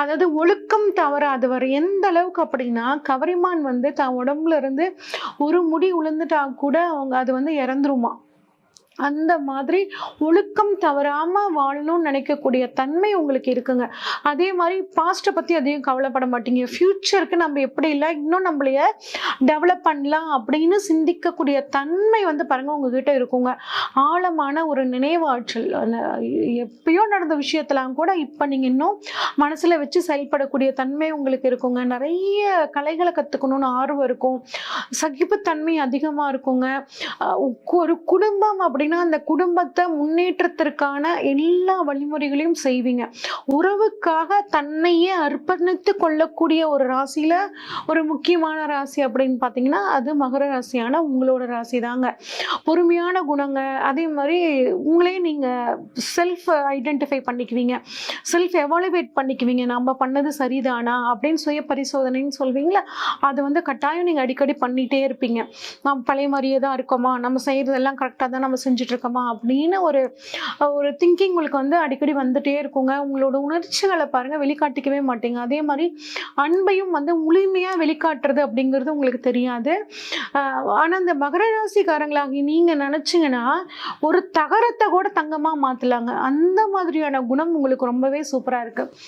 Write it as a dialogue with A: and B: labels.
A: அதாவது ஒழுக்கம் தவறாதவர். எந்த அளவுக்கு அப்படின்னா, கவரிமான் வந்து தன் உடம்புல இருந்து ஒரு முடி உளுந்துட்டா கூட அவங்க அது வந்து இறந்துருமா. அந்த மாதிரி ஒழுக்கம் தவறாம வாழணும்னு நினைக்கக்கூடிய தன்மை உங்களுக்கு இருக்குங்க. அதே மாரி பாஸ்ட்ட பத்தி அதிகம் கவலைப்பட மாட்டீங்க. ஃபியூச்சருக்கு நம்ம எப்படி இல்ல, இன்னும் நம்மளைய டெவலப் பண்ணலாம் அப்படின்னு சிந்திக்கக்கூடிய தன்மை வந்து பாருங்க உங்ககிட்ட இருக்குங்க. ஆழமான ஒரு நினைவாற்றல். எப்பயோ நடந்த விஷயத்தலாம் கூட இப்ப நீங்க இன்னும் மனசுல வச்சு செயல்படக்கூடிய தன்மை உங்களுக்கு இருக்குங்க. நெறைய கலைகள கத்துக்கணும்னு ஆர்வம் இருக்கும். சகிப்புத்தன்மை அதிகமா இருக்குங்க. ஒரு குடும்பம் அப்படின்னா அந்த குடும்பத்தை முன்னேற்றத்திற்கான எல்லா வழிமுறைகளையும் செய்வீங்க. உறவுக்காக தன்னையே அர்ப்பணித்து கொள்ளக்கூடிய ஒரு ராசியில ஒரு முக்கியமான ராசி அப்படின்னு பார்த்தீங்கன்னா அது மகர ராசியான உங்களோட ராசி தாங்க. பொறுமையான குணங்க, அதே மாதிரி உங்களையே நீங்க செல்ஃப் ஐடென்டிஃபை பண்ணிக்குவீங்க, செல்ஃப் எவாலுவேட் பண்ணிக்குவீங்க. நம்ம பண்ணது சரிதானா அப்படின்னு சுய பரிசோதனைன்னு சொல்வீங்களா, அது வந்து கட்டாயம் நீங்க அடிக்கடி பண்ணிட்டே இருப்பீங்க. நம்ம பழைய மாதிரியே தான் இருக்கோமா, நம்ம செய்யறதெல்லாம் கரெக்டாக தான் நம்ம செஞ்சுட்டு இருக்கோமா அப்படின்னு ஒரு ஒரு திங்கிங் உங்களுக்கு வந்து அடிக்கடி வந்துட்டே இருக்குங்க. உங்களோட உணர்ச்சிகளை பாருங்க வெளிக்காட்டிக்கவே மாட்டீங்க. அதே மாதிரி அன்பையும் வந்து முழுமையா வெளிக்காட்டுறது அப்படிங்கிறது உங்களுக்கு தெரியாது. ஆனா இந்த மகர ராசிக்காரங்களாகி நீங்க நினைச்சீங்கன்னா ஒரு தகரத்தை கூட தங்கமா மாத்தலாங்க. அந்த மாதிரியான குணம் உங்களுக்கு ரொம்பவே சூப்பரா இருக்கு.